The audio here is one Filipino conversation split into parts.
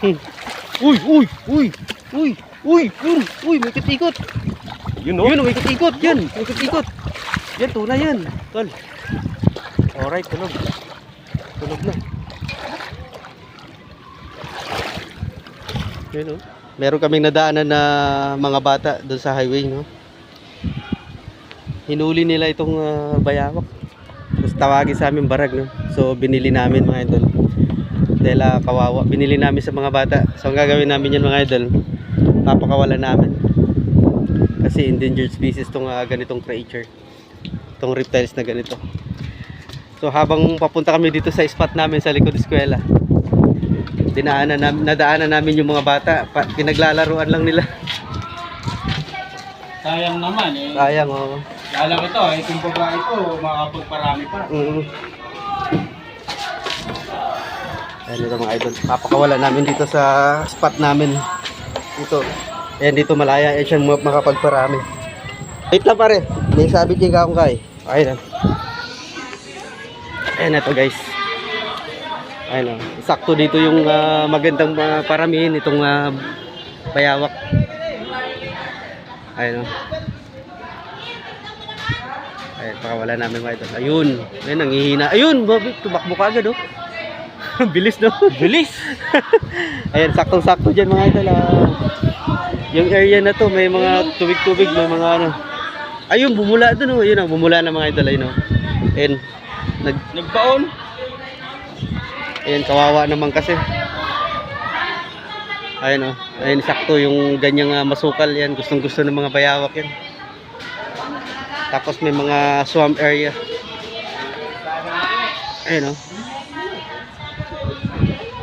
Uy, uy, uy, uy, uy, yun, uy, may ikot-ikot. Yun no? Yun, may ikot-ikot, yan, may ikot-ikot. Yan, tuna yan, tol. Alright, tulog. Tulog na. Yun, oh. Meron kaming nadaanan na mga bata doon sa highway, no? Hinuli nila itong bayawak. Tapos tawagin sa amin barag, no? So, binili namin, mga idol. Dahil kawawa, binili namin sa mga bata. So, ang gagawin namin yan, mga idol, papakawalan namin. Kasi endangered species itong ganitong creature. Itong reptiles na ganito. So, habang papunta kami dito sa spot namin sa likod eskwela, nadaanan namin yung mga bata. Pinaglalaruan lang nila. Sayang naman eh. Sayang, oh. Lala ko ito, itong babae ito, makapagparami pa. Ayan ito mga idol. Papakawala namin dito sa spot namin. Ito. Ayan dito malaya. Ayan siya makapagparami. Wait lang pare. May sabi tiga akong kay. Ayan. Ayan ito guys. Ayan o. Sakto dito yung magandang paramihin itong bayawak. Ayan o. Ayan, pakawala namin mga idol. Ayun. Ayan, nanghihina. Ayun, tumakbo ka agad o. Bilis no? Bilis! Ayan, saktong-sakto dyan mga idol. Yung area na to, may mga tubig-tubig, may mga ano. Ayun, bumula dun o. Ayun o, bumula na mga idol. Ayun o. Ayan. Nagbaon. Ayan, kawawa naman kasi. Ayan o. Ayan, sakto yung ganyang masukal yan. Gustong-gusto ng mga bayawak yan. Tapos may mga swamp area. Ayan o.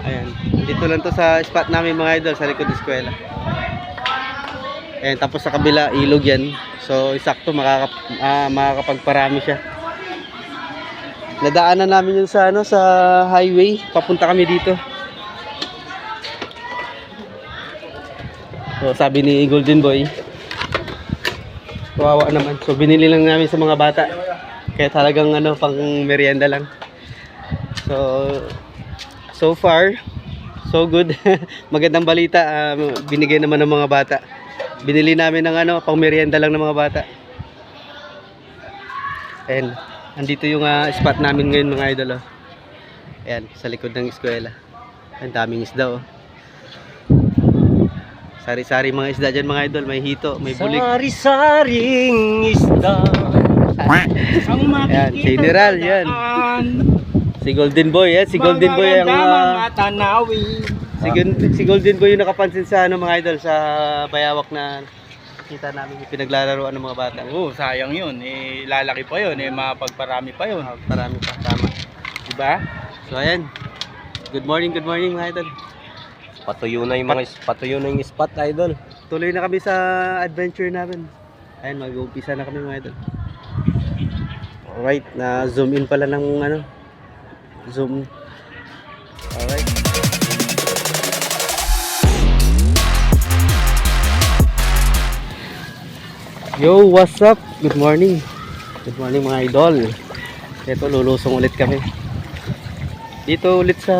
Ayan. Dito lang to sa spot namin mga idol, sa likod ng eskwela. Ayan, tapos sa kabila, ilog yan. So, isakto, makakapagparami siya. Nadaanan namin yun sa, sa highway. Papunta kami dito. So, sabi ni Golden Boy, kawawa naman. So, binili lang namin sa mga bata. Kaya talagang pang merienda lang. So far, so good. Magandang balita. Binigay naman ng mga bata. Binili namin ng pang merienda lang ng mga bata. Ayan. Andito yung spot namin ngayon mga idol. Oh. Ayan, sa likod ng eskwela. Ang daming isda. Oh. Sari-sari mga isda dyan mga idol. May hito, may bulik. Sari-saring isda. Ayan, si General yan. Si Golden Boy, si Golden Boy ang si Golden Boy yung nakapansin sa mga idol sa bayawak na kita namin yung pinaglalaroan ng mga bata. Oo, sayang yun. Lalaki pa yun. Mapagparami pa yun. Parami pa, tama. Diba? So ayan. Good morning mga idol. Patuyo na yung spot, idol. Tuloy na kami sa adventure namin. Ayan, mag-uumpisa na kami mga idol. Alright, na zoom in pala ng zoom. Alright. Yo, what's up? Good morning. Good morning mga idol. Ito, lulusong ulit kami. Dito ulit sa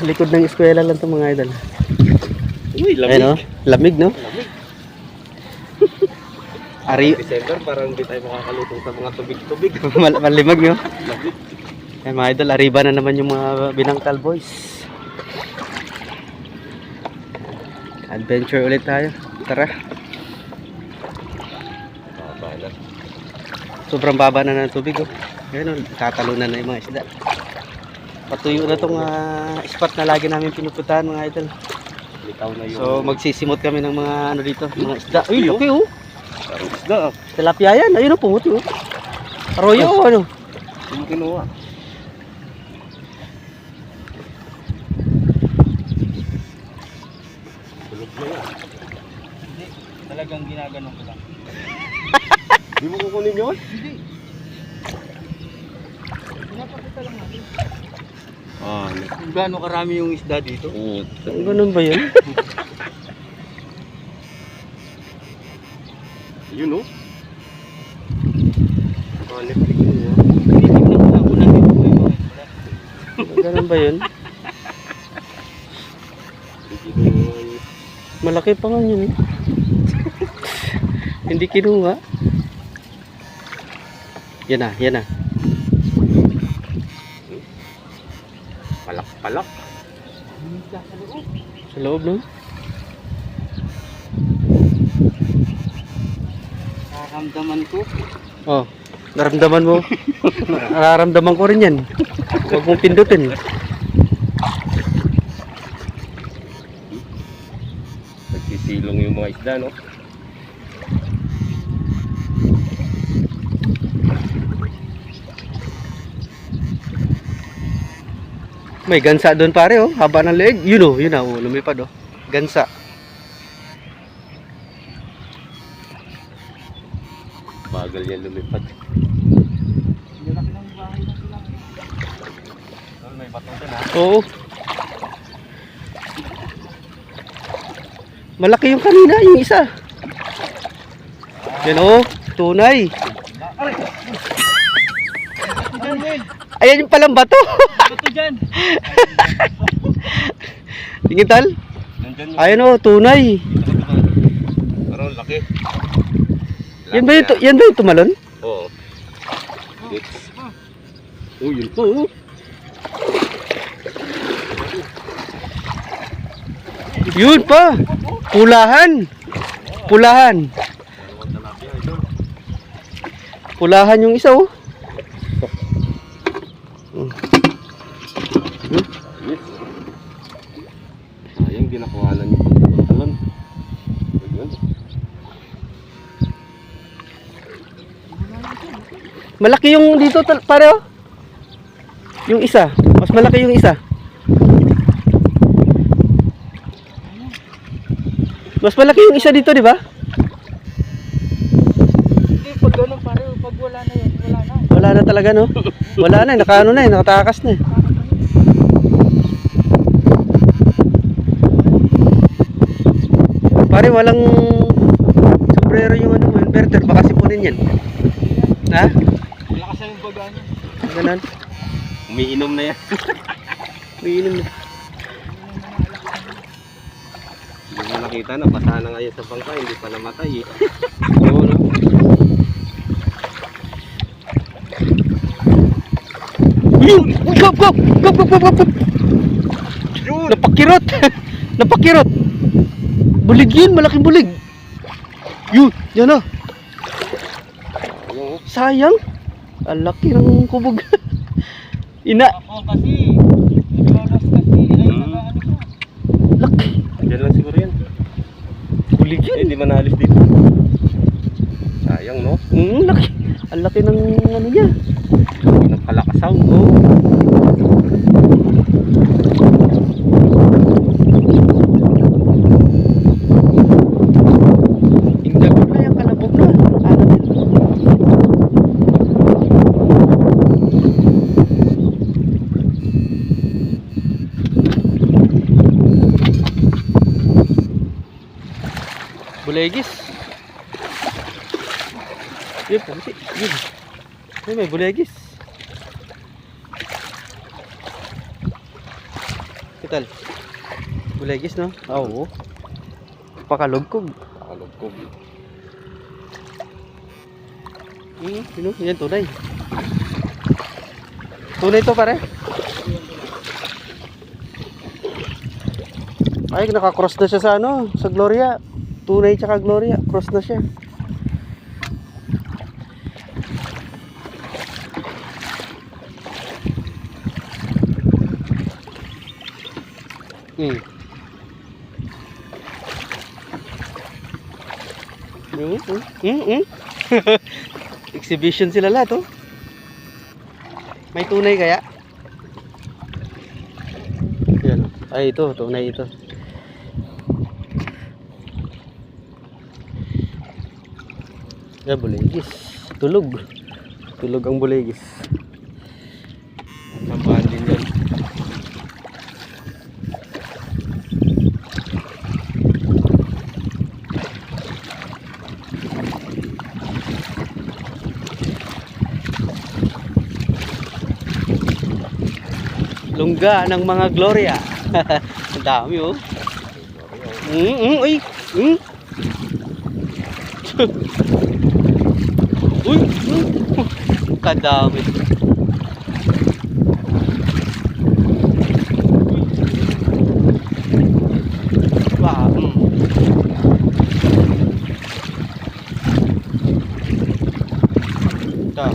likod ng eskwela lang to mga idol. Uy, lamig. Ayun, lamig no? Lamig. December, parang hindi tayo makakalutong sa mga tubig-tubig. Malimag no? Lamig. Ayan mga idol, arriba na naman yung mga binangkal boys. Adventure ulit tayo. Tara. Sobrang baba na ng tubig oh. Ayun oh, tatalunan na yung mga isda. Patuyo na tong spot na lagi namin pinupuntahan mga idol. So magsisimot kami ng mga dito, mga isda. Uy, laki oh. Isda. Tilapia yan. Ayun oh, pumuti oh. Arroyo oh, ano? Sino kinuha? Tulog na yan. Hindi. Talagang ginaganon ko lang. Di mo kukunin yun? Hindi. Pinapakita lang natin. Kung gaano karami yung isda dito. Ganun ba yun? Yun oh. Tinitignan ko lang kung nandito ko yung mga isda. Ganun ba yun? Malaki pa nga yun. Hindi kinuha. Yan na, yan na. Palak-palak. Sa loob, no? Nararamdaman ko. Oh, naramdaman mo. Nararamdaman ko rin yan. Huwag mong pindutin. Nagsisilong yung mga isda, no? May gansa doon pare, oh. Haba ng leeg. Yun, oh. Yun, oh. Lumipad, oh. Gansa. Bagal yan lumipad. May batong din, ha? Oo. Malaki yung kanina, yung isa. Yan, oh. Tunay. Ayan yung palang bato. Bato dyan. Tingin tal. Nandyan yung... Ayan, oh. Tunay. Pero laki. Yan ba yung tumalon? Oo. Oh, yun po, oh. Yun pa. Pulahan. Pulahan. Pulahan yung isa, oh. Yes. Sayang ginakuhanan yung pagkakalon. Ayun. Malaki yung dito pare, oh. Yung isa. Mas malaki yung isa. Mas malaki yung isa dito, di ba? Hindi, pag ganun pare, pag wala na yun, wala na. Wala na talaga, no? Wala na, nakaano na, nakatakas na. Pare, walang sombrero yung ano mo, inverter, baka sipunin yan. Ha? Malakas na yung baga niya. Ganon. Umiinom na yan. Umiinom na. Hindi mo nakita na, basa na ngayon sa bangka, hindi pa namatay eh. Oo, no? Yun! Gop! Gop! Gop! Gop! Gop! Gop! Yun! Napakirot! Napakirot! Bulig yun! Malaking bulig! Yun! Yan na! Ayun, oh. Sayang! Ang laki ng kubog. Ina! Ako kasi, naglalas kasi, ay nag-ano siya. Laki! Diyan lang siguro yan. Bulig Eh, yun! hindi man naalis dito. Sayang, no? Laki! Ang laki ng ano niya. Ng kalakasaw. Oo. Ingdagod na yung kalabog na. Ano din? Bulegis. Yun, pamsi. Yun. Ay, may bulegis. Kital. Bulegis, no? Oo. Pakalugkog. Pakalugkog. Yan, tunay. Tunay to, pare. Ay, nakakross na siya sa ano, sa Gloria. Tunay tsaka Gloria, cross na siya. Exhibition sila lahat, oh. May tunay kaya? Yan. Ay, ito, tunay ito. Yan, bulegis. Tulog. Tulog ang bulegis. Sambahan din yan. Lungga ng mga Gloria. Ang dami oh. Ay. Uy. Kadami. Wow. Ta.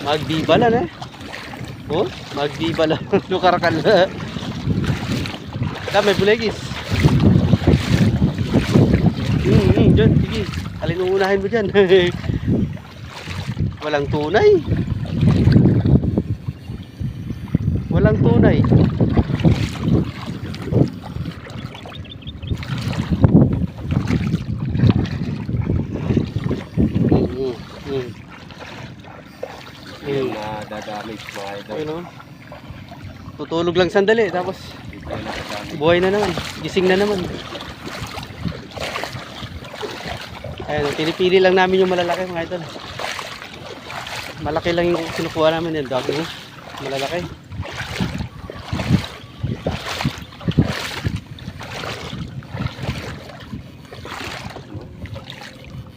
Magdiba na. Oh, magdiba lang. Lukarakal na. May bulegis. Diyan, sige. Alin ang unahin mo dyan? Walang tunay. Walang tunay. Yung nadadamage mga idol. Ayun oh. Tutulog lang sandali tapos buhay na naman. Gising na naman. Ayun, pinipili lang namin yung malalaki mga idol. Malaki lang yung kinukuha namin yung dog. Malalaki.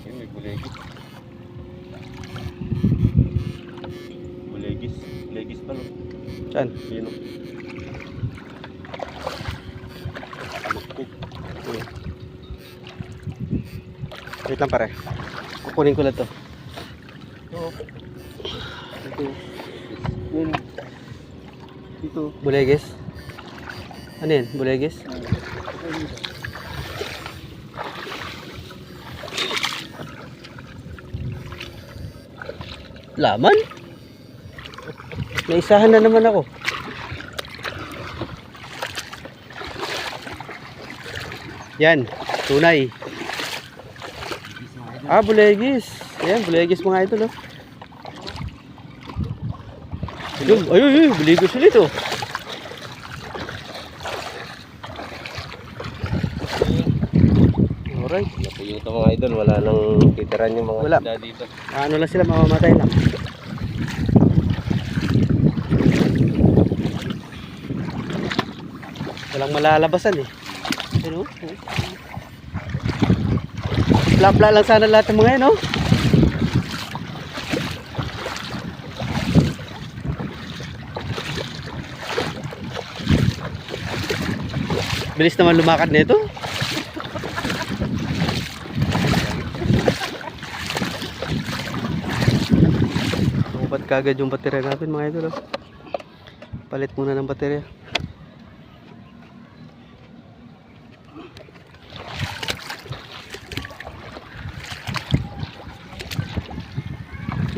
Ayun, may bulegis. Bulegis pa no. Saan? Yun o. Wait lang pare. Kukunin ko lang to. Ito. Yun. Ito. Bulegis. Ano yan? Bulegis? Laman? Naisahan na naman ako. Yan, tunay. Ah, bulegis. Yan, bulegis mga idol oh. Ayun, bulegis ulit oh. Alright. Napuyo ito mga idol. Wala nang titiran yung mga Wala. isda dito. Ano lang sila, mamamatay lang. Walang malalabasan eh. Ano? Plapla lang sana lahat ng mga yan, no? Bilis naman lumakad nito. Ubat kagad yung baterya natin mga idol. Palit muna ng baterya.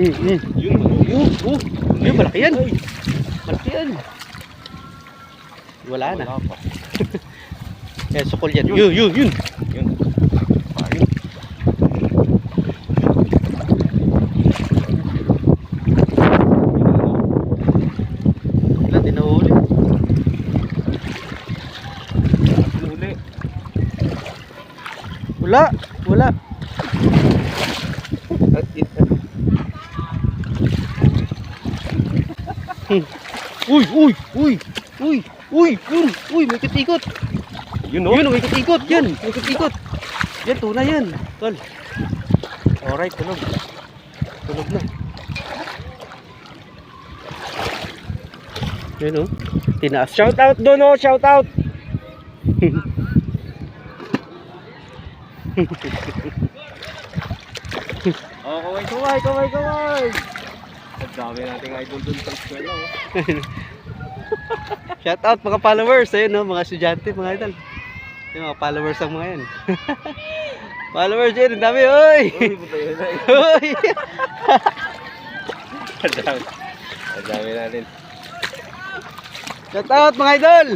Yun, malaki yan. Malaki yan. Wala na. Eh, sukol yan. Yun. Yun. Wala, di nahuli. Huli. Wala. Uy, may ikot-ikot. Yun o. Yun, may ikot-ikot. Yan, may ikot-ikot. Yan, tuna yan. Tol. Alright, tulog. Tulog na. Yun o. Tinaas. Shout out doon o. Shout out. Oh, kaway. Ang dami nating idol doon sa eskwela o. Shout out mga followers. Ayun no, mga estudyante, mga idol. Yung mga followers ang mga yan. Followers yan, ang dami. Oy! Uy, puta yun na. Oy! Ang dami natin. Shout out mga idol!